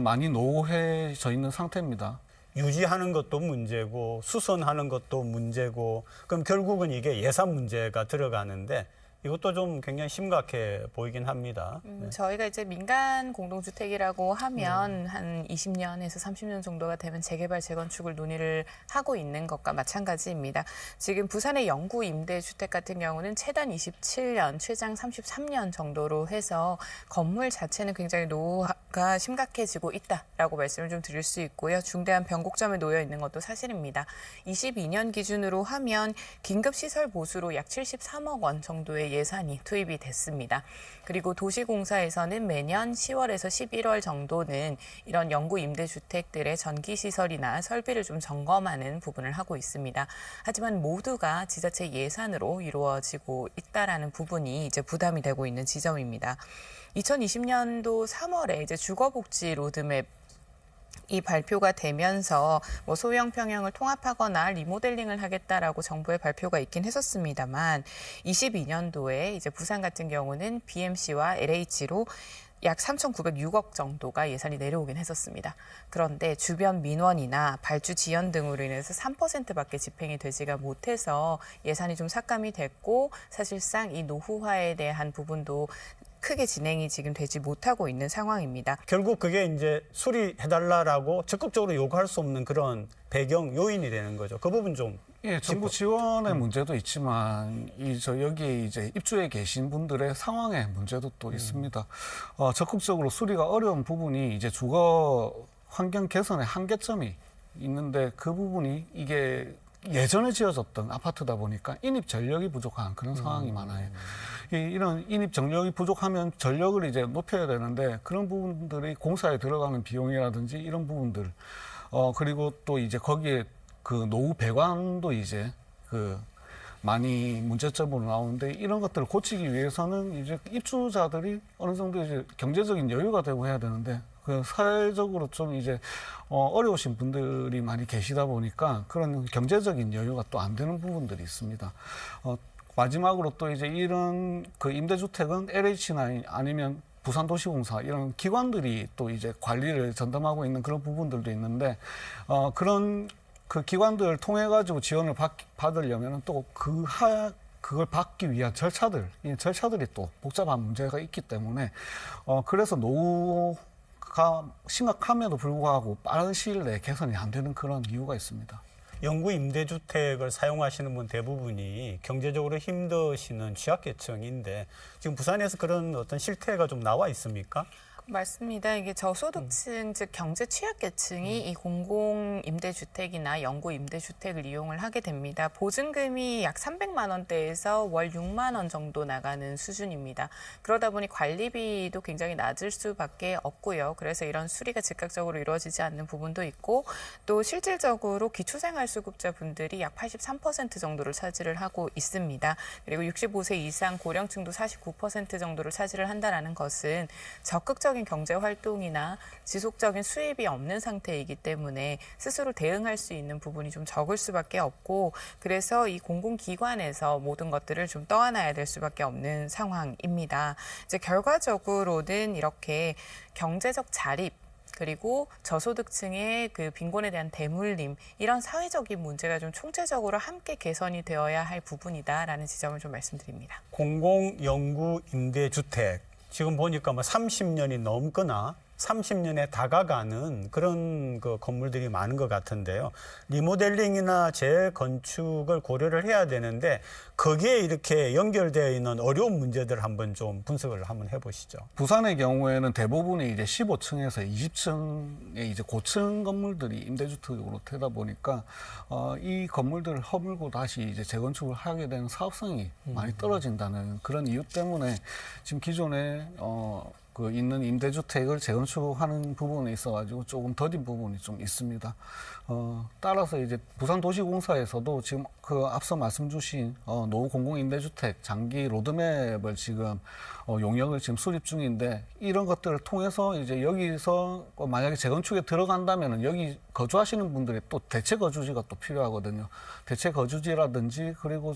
많이 노후해져 있는 상태입니다. 유지하는 것도 문제고 수선하는 것도 문제고 그럼 결국은 이게 예산 문제가 들어가는데 이것도 좀 굉장히 심각해 보이긴 합니다. 저희가 이제 민간 공동주택이라고 하면 한 20년에서 30년 정도가 되면 재개발, 재건축을 논의를 하고 있는 것과 마찬가지입니다. 지금 부산의 영구 임대주택 같은 경우는 최단 27년, 최장 33년 정도로 해서 건물 자체는 굉장히 노후가 심각해지고 있다라고 말씀을 좀 드릴 수 있고요. 중대한 변곡점에 놓여 있는 것도 사실입니다. 22년 기준으로 하면 긴급시설 보수로 약 73억 원 정도의 예산이 투입이 됐습니다. 그리고 도시공사에서는 매년 10월에서 11월 정도는 이런 영구 임대주택들의 전기시설이나 설비를 좀 점검하는 부분을 하고 있습니다. 하지만 모두가 지자체 예산으로 이루어지고 있다라는 부분이 이제 부담이 되고 있는 지점입니다. 2020년도 3월에 이제 주거복지 로드맵 이 발표가 되면서 뭐 소형 평형을 통합하거나 리모델링을 하겠다라고 정부의 발표가 있긴 했었습니다만 22년도에 이제 부산 같은 경우는 BMC와 LH로 약 3,906억 정도가 예산이 내려오긴 했었습니다. 그런데 주변 민원이나 발주 지연 등으로 인해서 3%밖에 집행이 되지가 못해서 예산이 좀 삭감이 됐고 사실상 이 노후화에 대한 부분도 크게 진행이 지금 되지 못하고 있는 상황입니다. 결국 그게 이제 수리해달라라고 적극적으로 요구할 수 없는 그런 배경 요인이 되는 거죠. 그 부분 좀. 예, 정부 지원의 문제도 있지만 여기에 이제 입주해 계신 분들의 상황의 문제도 또 있습니다. 적극적으로 수리가 어려운 부분이 이제 주거 환경 개선의 한계점이 있는데 그 부분이 이게 예전에 지어졌던 아파트다 보니까 인입 전력이 부족한 그런 상황이 많아요. 이런 인입 전력이 부족하면 전력을 이제 높여야 되는데 그런 부분들이 공사에 들어가는 비용이라든지 이런 부분들 그리고 또 이제 거기에 그 노후 배관도 이제 그 많이 문제점으로 나오는데 이런 것들을 고치기 위해서는 이제 입주자들이 어느 정도 이제 경제적인 여유가 되고 해야 되는데 그 사회적으로 좀 이제 어려우신 분들이 많이 계시다 보니까 그런 경제적인 여유가 또 안 되는 부분들이 있습니다. 마지막으로 또 이제 이런 그 임대주택은 LH나 아니면 부산도시공사 이런 기관들이 또 이제 관리를 전담하고 있는 그런 부분들도 있는데 그런 그 기관들을 통해 가지고 지원을 받으려면 또 그걸 받기 위한 이 절차들이 또 복잡한 문제가 있기 때문에 그래서 노후가 심각함에도 불구하고 빠른 시일 내에 개선이 안 되는 그런 이유가 있습니다. 영구 임대주택을 사용하시는 분 대부분이 경제적으로 힘드시는 취약계층인데 지금 부산에서 그런 어떤 실태가 좀 나와 있습니까? 맞습니다. 이게 저소득층, 즉 경제 취약계층이 이 공공임대주택이나 영구임대주택을 이용을 하게 됩니다. 보증금이 약 300만 원대에서 월 6만 원 정도 나가는 수준입니다. 그러다 보니 관리비도 굉장히 낮을 수밖에 없고요. 그래서 이런 수리가 즉각적으로 이루어지지 않는 부분도 있고 또 실질적으로 기초생활수급자분들이 약 83% 정도를 차지를 하고 있습니다. 그리고 65세 이상 고령층도 49% 정도를 차지를 한다는 것은 적극적인 경제 활동이나 지속적인 수입이 없는 상태이기 때문에 스스로 대응할 수 있는 부분이 좀 적을 수밖에 없고 그래서 이 공공기관에서 모든 것들을 좀 떠안아야 될 수밖에 없는 상황입니다. 이제 결과적으로는 이렇게 경제적 자립 그리고 저소득층의 그 빈곤에 대한 대물림 이런 사회적인 문제가 좀 총체적으로 함께 개선이 되어야 할 부분이다라는 지점을 좀 말씀드립니다. 공공 영구 임대주택 지금 보니까 뭐 30년이 넘거나 30년에 다가가는 그런 그 건물들이 많은 것 같은데요. 리모델링이나 재건축을 고려를 해야 되는데 거기에 이렇게 연결되어 있는 어려운 문제들 한번 좀 분석을 한번 해보시죠. 부산의 경우에는 대부분이 이제 15층에서 20층의 이제 고층 건물들이 임대주택으로 되다 보니까 이 건물들을 허물고 다시 이제 재건축을 하게 되는 사업성이 많이 떨어진다는 그런 이유 때문에 지금 기존에 그 있는 임대주택을 재건축하는 부분에 있어가지고 조금 더딘 부분이 좀 있습니다. 따라서 이제 부산도시공사에서도 지금 그 앞서 말씀 주신 노후 공공임대주택 장기 로드맵을 지금 용역을 지금 수립 중인데 이런 것들을 통해서 이제 여기서 만약에 재건축에 들어간다면은 여기 거주하시는 분들이 또 대체 거주지가 또 필요하거든요. 대체 거주지라든지 그리고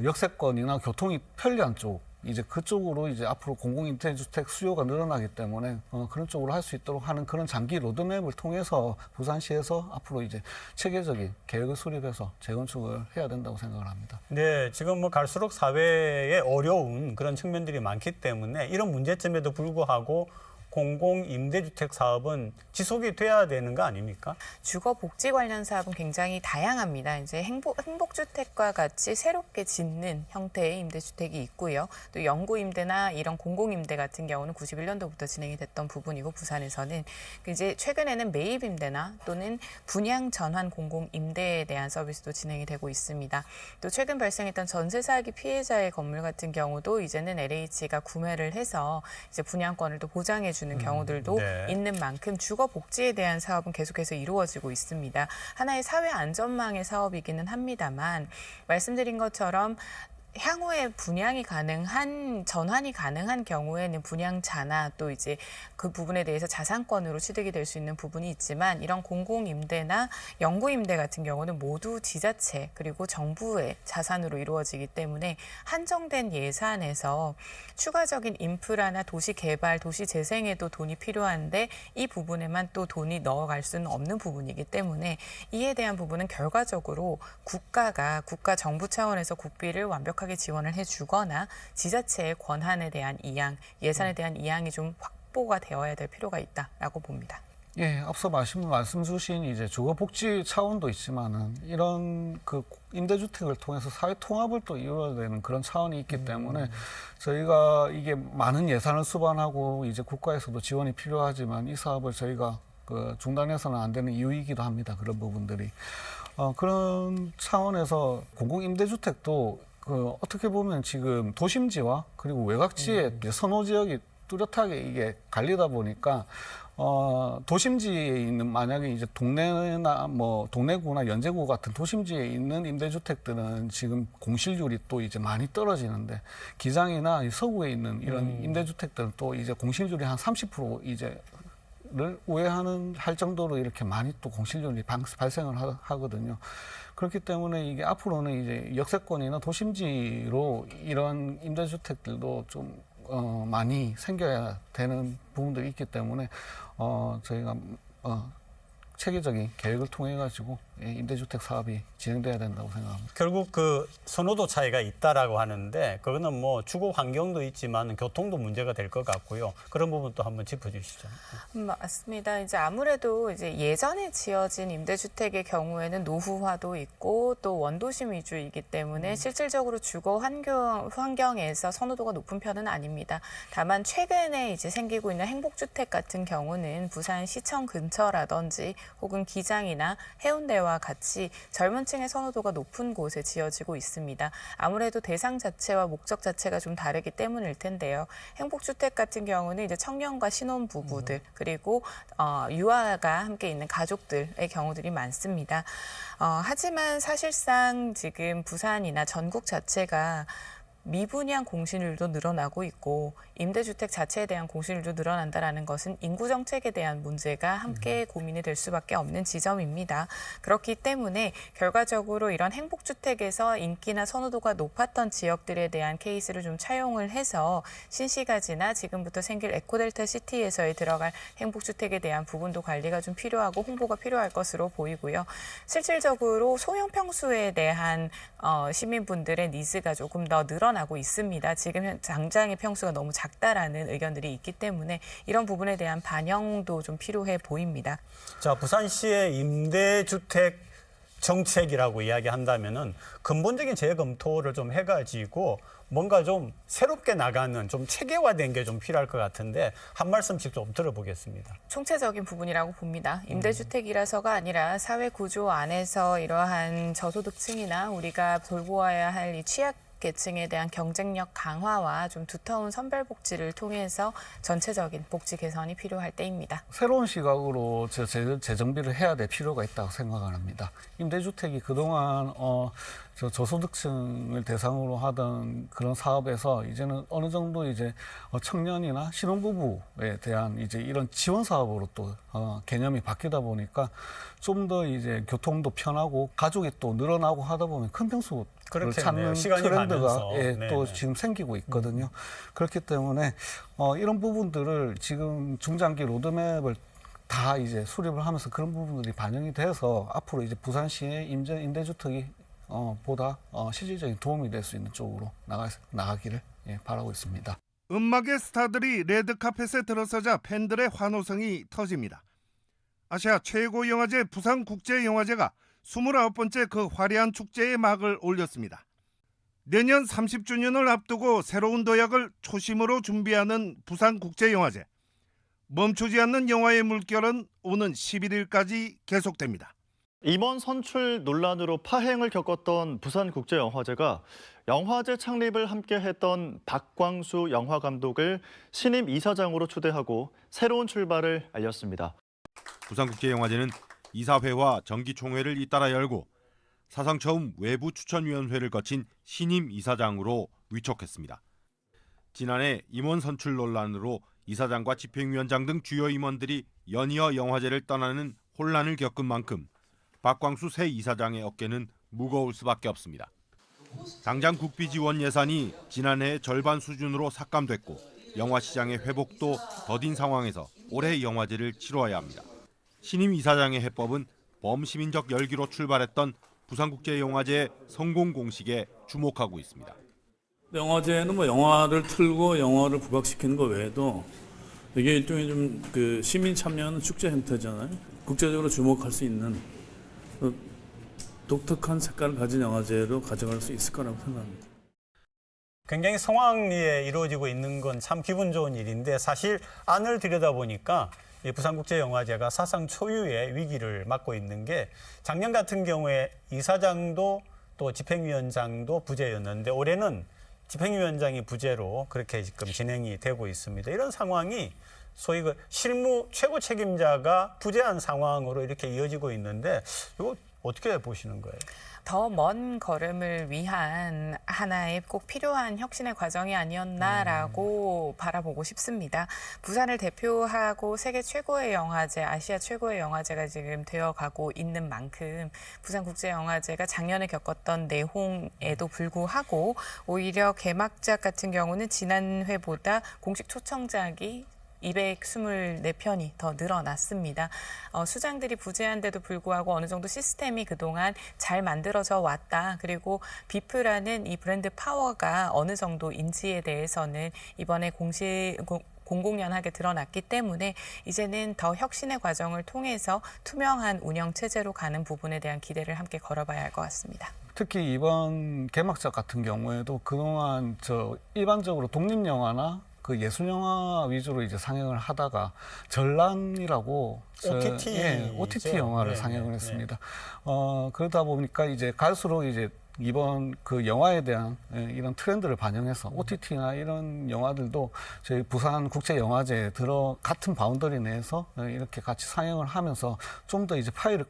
역세권이나 교통이 편리한 쪽. 이제 그쪽으로 이제 앞으로 공공임대주택 수요가 늘어나기 때문에 그런 쪽으로 할 수 있도록 하는 그런 장기 로드맵을 통해서 부산시에서 앞으로 이제 체계적인 계획을 수립해서 재건축을 해야 된다고 생각을 합니다. 네, 지금 뭐 갈수록 사회에 어려운 그런 측면들이 많기 때문에 이런 문제점에도 불구하고 공공임대주택 사업은 지속이 돼야 되는 거 아닙니까? 주거복지 관련 사업은 굉장히 다양합니다. 이제 행복주택과 같이 새롭게 짓는 형태의 임대주택이 있고요. 또 영구임대나 이런 공공임대 같은 경우는 91년도부터 진행이 됐던 부분이고 부산에서는 이제 최근에는 매입임대나 또는 분양 전환 공공임대에 대한 서비스도 진행이 되고 있습니다. 또 최근 발생했던 전세 사기 피해자의 건물 같은 경우도 이제는 LH가 구매를 해서 이제 분양권을 또 보장해 주는 경우들도 있는 만큼 주거 복지에 대한 사업은 계속해서 이루어지고 있습니다. 하나의 사회 안전망의 사업이기는 합니다만 말씀드린 것처럼 향후에 분양이 가능한 전환이 가능한 경우에는 분양자나 또 이제 그 부분에 대해서 자산권으로 취득이 될 수 있는 부분이 있지만 이런 공공임대나 영구임대 같은 경우는 모두 지자체 그리고 정부의 자산으로 이루어지기 때문에 한정된 예산에서 추가적인 인프라나 도시 개발, 도시 재생에도 돈이 필요한데 이 부분에만 또 돈이 넣어갈 수는 없는 부분이기 때문에 이에 대한 부분은 결과적으로 국가 정부 차원에서 국비를 완벽하게 지원을 해주거나 지자체의 권한에 대한 이양, 예산에 대한 이양이 좀 확보가 되어야 될 필요가 있다라고 봅니다. 예, 앞서 말씀 주신 이제 주거복지 차원도 있지만은 이런 그 임대주택을 통해서 사회 통합을 또 이루어야 되는 그런 차원이 있기 때문에 저희가 이게 많은 예산을 수반하고 이제 국가에서도 지원이 필요하지만 이 사업을 저희가 그 중단해서는 안 되는 이유이기도 합니다. 그런 부분들이. 그런 차원에서 공공임대주택도 어떻게 보면 지금 도심지와 그리고 외곽지의 선호 지역이 뚜렷하게 이게 갈리다 보니까 도심지에 있는 만약에 이제 동네나 뭐 동래구나 연제구 같은 도심지에 있는 임대주택들은 지금 공실률이 또 이제 많이 떨어지는데 기장이나 서구에 있는 이런 임대주택들은 또 이제 공실률이 한 30% 이제 를 할 정도로 이렇게 많이 또 공실률이 발생을 하거든요. 그렇기 때문에 이게 앞으로는 이제 역세권이나 도심지로 이런 임대주택들도 좀 많이 생겨야 되는 부분들이 있기 때문에 저희가 체계적인 계획을 통해 가지고 임대주택 사업이 진행돼야 된다고 생각합니다. 결국 그 선호도 차이가 있다라고 하는데 그거는 뭐 주거 환경도 있지만 교통도 문제가 될 것 같고요. 그런 부분도 한번 짚어주시죠. 맞습니다. 이제 아무래도 이제 예전에 지어진 임대주택의 경우에는 노후화도 있고 또 원도심 위주이기 때문에 실질적으로 주거 환경에서 선호도가 높은 편은 아닙니다. 다만 최근에 이제 생기고 있는 행복주택 같은 경우는 부산 시청 근처라든지 혹은 기장이나 해운대와 같이 젊은 층의 선호도가 높은 곳에 지어지고 있습니다. 아무래도 대상 자체와 목적 자체가 좀 다르기 때문일 텐데요. 행복주택 같은 경우는 이제 청년과 신혼부부들 그리고 유아가 함께 있는 가족들의 경우들이 많습니다. 하지만 사실상 지금 부산이나 전국 자체가 미분양 공실률도 늘어나고 있고 임대주택 자체에 대한 공실률도 늘어난다는 것은 인구 정책에 대한 문제가 함께 고민이 될 수밖에 없는 지점입니다. 그렇기 때문에 결과적으로 이런 행복주택에서 인기나 선호도가 높았던 지역들에 대한 케이스를 좀 차용을 해서 신시가지나 지금부터 생길 에코델타 시티에서의 들어갈 행복주택에 대한 부분도 관리가 좀 필요하고 홍보가 필요할 것으로 보이고요. 실질적으로 소형 평수에 대한 시민분들의 니즈가 조금 더 늘어나고 있습니다. 지금 당장의 평수가 너무 작다라는 의견들이 있기 때문에 이런 부분에 대한 반영도 좀 필요해 보입니다. 자, 부산시의 임대주택 정책이라고 이야기한다면은 근본적인 재검토를 좀 해가지고 뭔가 좀 새롭게 나가는 좀 체계화된 게 좀 필요할 것 같은데 한 말씀씩 좀 들어보겠습니다. 총체적인 부분이라고 봅니다. 임대주택이라서가 아니라 사회 구조 안에서 이러한 저소득층이나 우리가 돌보아야 할 이 취약 계층에 대한 경쟁력 강화와 좀 두터운 선별복지를 통해서 전체적인 복지 개선이 필요할 때입니다. 새로운 시각으로 재정비를 해야 될 필요가 있다고 생각합니다. 임대주택이 그동안 저소득층을 대상으로 하던 그런 사업에서 이제는 어느 정도 이제 청년이나 신혼부부에 대한 이제 이런 지원 사업으로 또 개념이 바뀌다 보니까 좀 더 이제 교통도 편하고 가족이 또 늘어나고 하다 보면 큰 평수를 찾는 트렌드가 또 지금 생기고 있거든요. 그렇기 때문에 이런 부분들을 지금 중장기 로드맵을 다 이제 수립을 하면서 그런 부분들이 반영이 돼서 앞으로 이제 부산시의 임대주택이 보다 실질적인 도움이 될 수 있는 쪽으로 나가기를 바라고 있습니다. 음악의 스타들이 레드카펫에 들어서자 팬들의 환호성이 터집니다. 아시아 최고 영화제 부산국제영화제가 29번째 그 화려한 축제의 막을 올렸습니다. 내년 30주년을 앞두고 새로운 도약을 초심으로 준비하는 부산국제영화제. 멈추지 않는 영화의 물결은 오는 11일까지 계속됩니다. 임원 선출 논란으로 파행을 겪었던 부산국제영화제가 영화제 창립을 함께했던 박광수 영화감독을 신임 이사장으로 초대하고 새로운 출발을 알렸습니다. 부산국제영화제는 이사회와 정기총회를 잇따라 열고 사상 처음 외부 추천위원회를 거친 신임 이사장으로 위촉했습니다. 지난해 임원 선출 논란으로 이사장과 집행위원장 등 주요 임원들이 연이어 영화제를 떠나는 혼란을 겪은 만큼 박광수 새 이사장의 어깨는 무거울 수밖에 없습니다. 당장 국비 지원 예산이 지난해 절반 수준으로 삭감됐고 영화 시장의 회복도 더딘 상황에서 올해 영화제를 치러야 합니다. 신임 이사장의 해법은 범시민적 열기로 출발했던 부산국제영화제의 성공 공식에 주목하고 있습니다. 영화제는 뭐 영화를 틀고 영화를 부각시키는 것 외에도 이게 일종의 좀 그 시민 참여하는 축제 형태잖아요. 국제적으로 주목할 수 있는 독특한 색깔을 가진 영화제로 가져갈 수 있을 거라고 생각합니다. 굉장히 성황리에 이루어지고 있는 건 참 기분 좋은 일인데 사실 안을 들여다보니까 이 부산국제영화제가 사상 초유의 위기를 맞고 있는 게 작년 같은 경우에 이사장도 또 집행위원장도 부재였는데 올해는 집행위원장이 부재로 그렇게 지금 진행이 되고 있습니다. 이런 상황이 소위 그 실무 최고 책임자가 부재한 상황으로 이렇게 이어지고 있는데 이거 어떻게 보시는 거예요? 더 먼 걸음을 위한 하나의 꼭 필요한 혁신의 과정이 아니었나라고 바라보고 싶습니다. 부산을 대표하고 세계 최고의 영화제, 아시아 최고의 영화제가 지금 되어가고 있는 만큼 부산국제영화제가 작년에 겪었던 내홍에도 불구하고 오히려 개막작 같은 경우는 지난 회보다 공식 초청작이 224편이 더 늘어났습니다. 수장들이 부재한데도 불구하고 어느 정도 시스템이 그동안 잘 만들어져 왔다. 그리고 비프라는 이 브랜드 파워가 어느 정도인지에 대해서는 이번에 공공연하게 드러났기 때문에 이제는 더 혁신의 과정을 통해서 투명한 운영 체제로 가는 부분에 대한 기대를 함께 걸어봐야 할 것 같습니다. 특히 이번 개막작 같은 경우에도 그동안 일반적으로 독립영화나 그 예술영화 위주로 이제 상영을 하다가 전람이라고 OTT 영화를 상영을 했습니다. 그러다 보니까 이제 갈수록 이제 이번 그 영화에 대한 이런 트렌드를 반영해서 OTT나 이런 영화들도 저희 부산 국제영화제에 같은 바운더리 내에서 이렇게 같이 상영을 하면서 좀 더 이제 파일을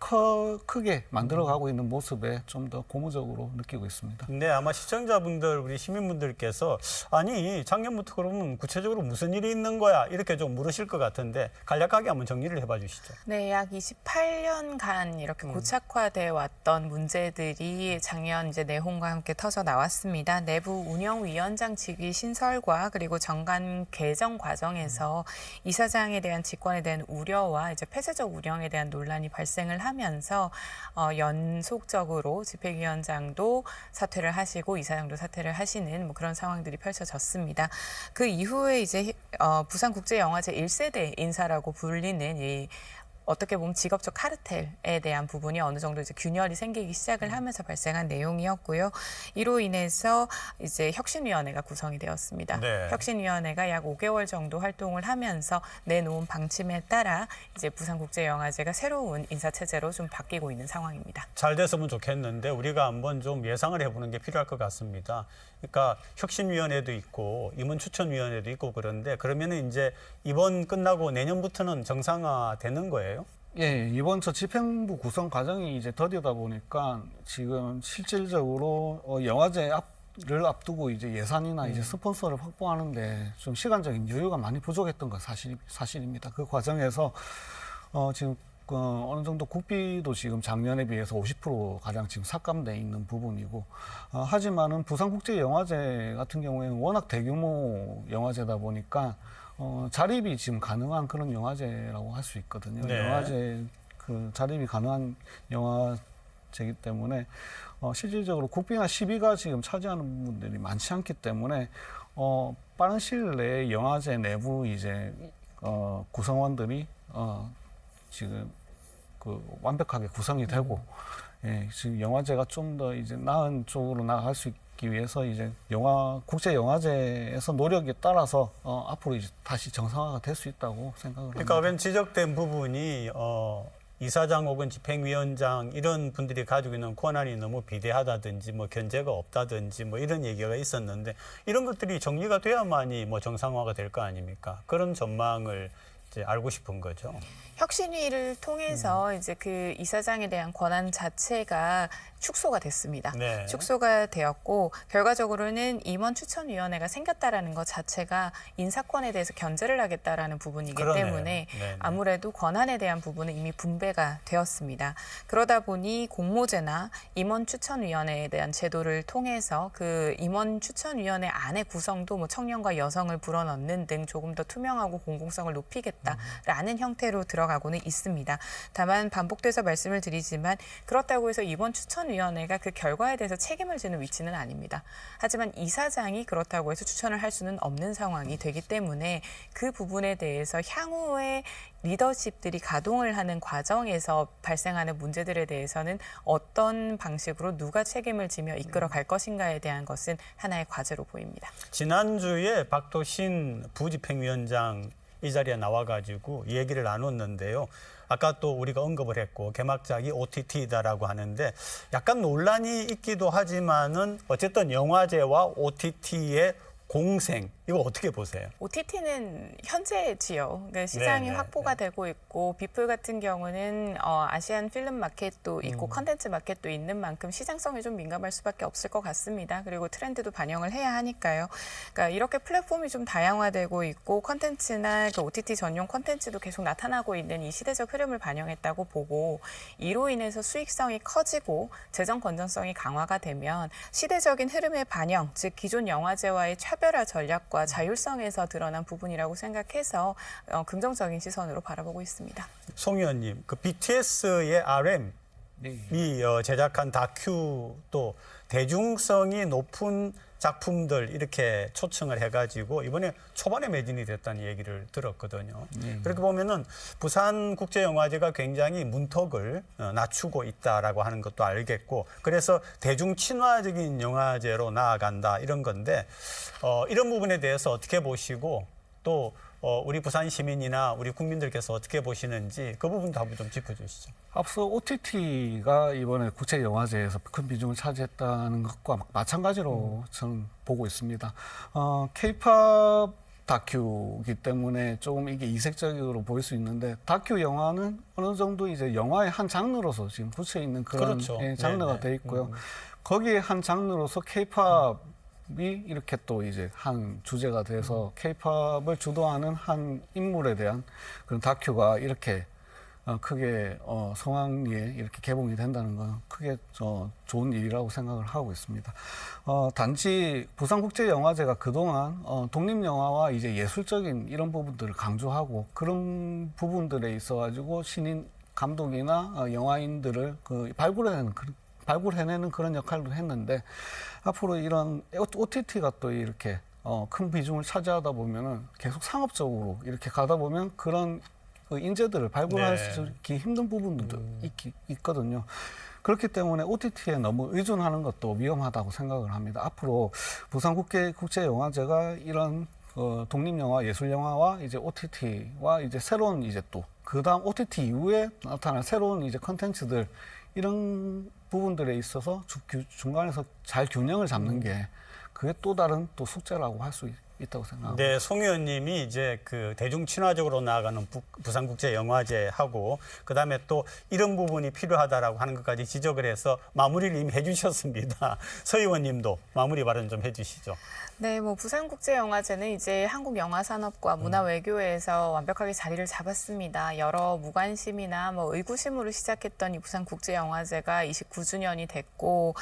크게 만들어가고 있는 모습에 좀 더 고무적으로 느끼고 있습니다. 네, 아마 시청자분들, 우리 시민분들께서 아니 작년부터 그러면 구체적으로 무슨 일이 있는 거야 이렇게 좀 물으실 것 같은데 간략하게 한번 정리를 해봐 주시죠. 네, 약 28년간 이렇게 고착화돼 왔던 문제들이 작년 이제 내홍과 함께 터져 나왔습니다. 내부 운영위원장 직위 신설과 그리고 정관 개정 과정에서 이사장에 대한 직권에 대한 우려와 이제 폐쇄적 운영에 대한 논란이 발생을 하면서 연속적으로 집행위원장도 사퇴를 하시고 이사장도 사퇴를 하시는 그런 상황들이 펼쳐졌습니다. 그 이후에 이제 부산국제영화제 1세대 인사라고 불리는 이 어떻게 보면 직업적 카르텔에 대한 부분이 어느 정도 이제 균열이 생기기 시작을 하면서 발생한 내용이었고요. 이로 인해서 이제 혁신위원회가 구성이 되었습니다. 네. 혁신위원회가 약 5개월 정도 활동을 하면서 내놓은 방침에 따라 이제 부산국제영화제가 새로운 인사체제로 좀 바뀌고 있는 상황입니다. 잘 됐으면 좋겠는데 우리가 한번 좀 예상을 해보는 게 필요할 것 같습니다. 그러니까 혁신위원회도 있고 임원추천위원회도 있고 그런데 그러면은 이제 이번 끝나고 내년부터는 정상화되는 거예요? 예, 이번 집행부 구성 과정이 이제 더디다 보니까 지금 실질적으로 영화제를 앞두고 이제 예산이나 이제 스폰서를 확보하는데 좀 시간적인 여유가 많이 부족했던 건 사실입니다. 그 과정에서 지금 어느 정도 국비도 지금 작년에 비해서 50% 가량 지금 삭감돼 있는 부분이고, 하지만은 부산국제영화제 같은 경우에는 워낙 대규모 영화제다 보니까 자립이 지금 가능한 그런 영화제라고 할 수 있거든요. 네. 영화제 자립이 가능한 영화제이기 때문에 실질적으로 국비나 시비가 지금 차지하는 부분들이 많지 않기 때문에 빠른 시일 내에 영화제 내부 이제 구성원들이 지금 완벽하게 구성이 되고, 지금 영화제가 좀 더 이제 나은 쪽으로 나아갈 수 있기 위해서 이제 국제영화제에서 노력에 따라서 앞으로 이제 다시 정상화가 될 수 있다고 생각을 합니다. 그러니까 맨 지적된 부분이 이사장 혹은 집행위원장 이런 분들이 가지고 있는 권한이 너무 비대하다든지 견제가 없다든지 이런 얘기가 있었는데 이런 것들이 정리가 돼야만이 정상화가 될 거 아닙니까? 그런 전망을 이제 알고 싶은 거죠. 혁신위를 통해서 이제 그 이사장에 대한 권한 자체가 축소가 됐습니다. 네. 축소가 되었고 결과적으로는 임원추천위원회가 생겼다라는 것 자체가 인사권에 대해서 견제를 하겠다라는 부분이기 그러네요. 때문에 네네. 아무래도 권한에 대한 부분은 이미 분배가 되었습니다. 그러다 보니 공모제나 임원추천위원회에 대한 제도를 통해서 그 임원추천위원회 안에 구성도 청년과 여성을 불어넣는 등 조금 더 투명하고 공공성을 높이겠다라는 형태로 들어가고는 있습니다. 다만 반복돼서 말씀을 드리지만 그렇다고 해서 이번 추천위원회가 그 결과에 대해서 책임을 지는 위치는 아닙니다. 하지만 이사장이 그렇다고 해서 추천을 할 수는 없는 상황이 되기 때문에 그 부분에 대해서 향후에 리더십들이 가동을 하는 과정에서 발생하는 문제들에 대해서는 어떤 방식으로 누가 책임을 지며 이끌어갈 것인가에 대한 것은 하나의 과제로 보입니다. 지난주에 박도신 부집행위원장 이 자리에 나와가지고 얘기를 나눴는데요. 아까 또 우리가 언급을 했고 개막작이 OTT다라고 하는데 약간 논란이 있기도 하지만은 어쨌든 영화제와 OTT의 공생 이거 어떻게 보세요? OTT는 현재지요. 그러니까 시장이 확보가 되고 있고 비플 같은 경우는 아시안 필름 마켓도 있고 컨텐츠 마켓도 있는 만큼 시장성이 좀 민감할 수밖에 없을 것 같습니다. 그리고 트렌드도 반영을 해야 하니까요. 그러니까 이렇게 플랫폼이 좀 다양화되고 있고 컨텐츠나 그 OTT 전용 컨텐츠도 계속 나타나고 있는 이 시대적 흐름을 반영했다고 보고 이로 인해서 수익성이 커지고 재정 건전성이 강화가 되면 시대적인 흐름의 반영, 즉 기존 영화제와의 차별 차별화 전략과 자율성에서 드러난 부분이라고 생각해서 긍정적인 시선으로 바라보고 있습니다. 송 의원님, 그 BTS의 RM이 제작한 다큐 또 대중성이 높은 작품들 이렇게 초청을 해가지고 이번에 초반에 매진이 됐다는 얘기를 들었거든요. 그렇게 보면은 부산국제영화제가 굉장히 문턱을 낮추고 있다라고 하는 것도 알겠고, 그래서 대중 친화적인 영화제로 나아간다 이런 건데, 이런 부분에 대해서 어떻게 보시고 또 우리 부산 시민이나 우리 국민들께서 어떻게 보시는지 그 부분도 한번 좀 짚어주시죠. 앞서 OTT가 이번에 국제영화제에서 큰 비중을 차지했다는 것과 마찬가지로 저는 보고 있습니다. K-팝 다큐이기 때문에 조금 이게 이색적으로 보일 수 있는데, 다큐 영화는 어느 정도 이제 영화의 한 장르로서 지금 붙여 있는 그런 그렇죠. 장르가 돼 있고요. 거기에 한 장르로서 K-팝이 이렇게 또 이제 한 주제가 돼서 K-팝을 주도하는 한 인물에 대한 그런 다큐가 이렇게 크게 성황리에 이렇게 개봉이 된다는 건 크게 좋은 일이라고 생각을 하고 있습니다. 단지 부산국제영화제가 그동안 독립영화와 이제 예술적인 이런 부분들을 강조하고 그런 부분들에 있어가지고 신인 감독이나 영화인들을 발굴해내는 그런 역할도 했는데, 앞으로 이런 OTT가 또 이렇게 큰 비중을 차지하다 보면은 계속 상업적으로 이렇게 가다 보면 그런 인재들을 발굴하기 힘든 부분도 있거든요. 그렇기 때문에 OTT에 너무 의존하는 것도 위험하다고 생각을 합니다. 앞으로 부산국제영화제가 이런 독립영화, 예술영화와 이제 OTT와 이제 새로운 이제 또 그다음 OTT 이후에 나타날 새로운 이제 컨텐츠들, 이런 부분들에 있어서 중간에서 잘 균형을 잡는 게 그게 또 다른 또 숙제라고 할 수 있다고 생각합니다. 네, 송 의원님이 이제 그 대중 친화적으로 나아가는 부산국제영화제하고 그다음에 또 이런 부분이 필요하다라고 하는 것까지 지적을 해서 마무리를 이미 해주셨습니다. 서 의원님도 마무리 발언 좀 해주시죠. 네, 부산국제영화제는 이제 한국영화산업과 문화외교에서 완벽하게 자리를 잡았습니다. 여러 무관심이나 의구심으로 시작했던 이 부산국제영화제가 29주년이 됐고,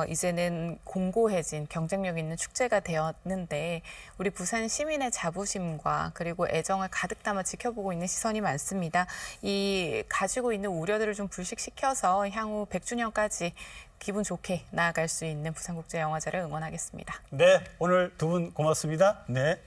이제는 공고해진 경쟁력 있는 축제가 되었는데, 우리 부산 시민의 자부심과 그리고 애정을 가득 담아 지켜보고 있는 시선이 많습니다. 이 가지고 있는 우려들을 좀 불식시켜서 향후 100주년까지 기분 좋게 나아갈 수 있는 부산국제영화제를 응원하겠습니다. 네, 오늘 두 분 고맙습니다. 네.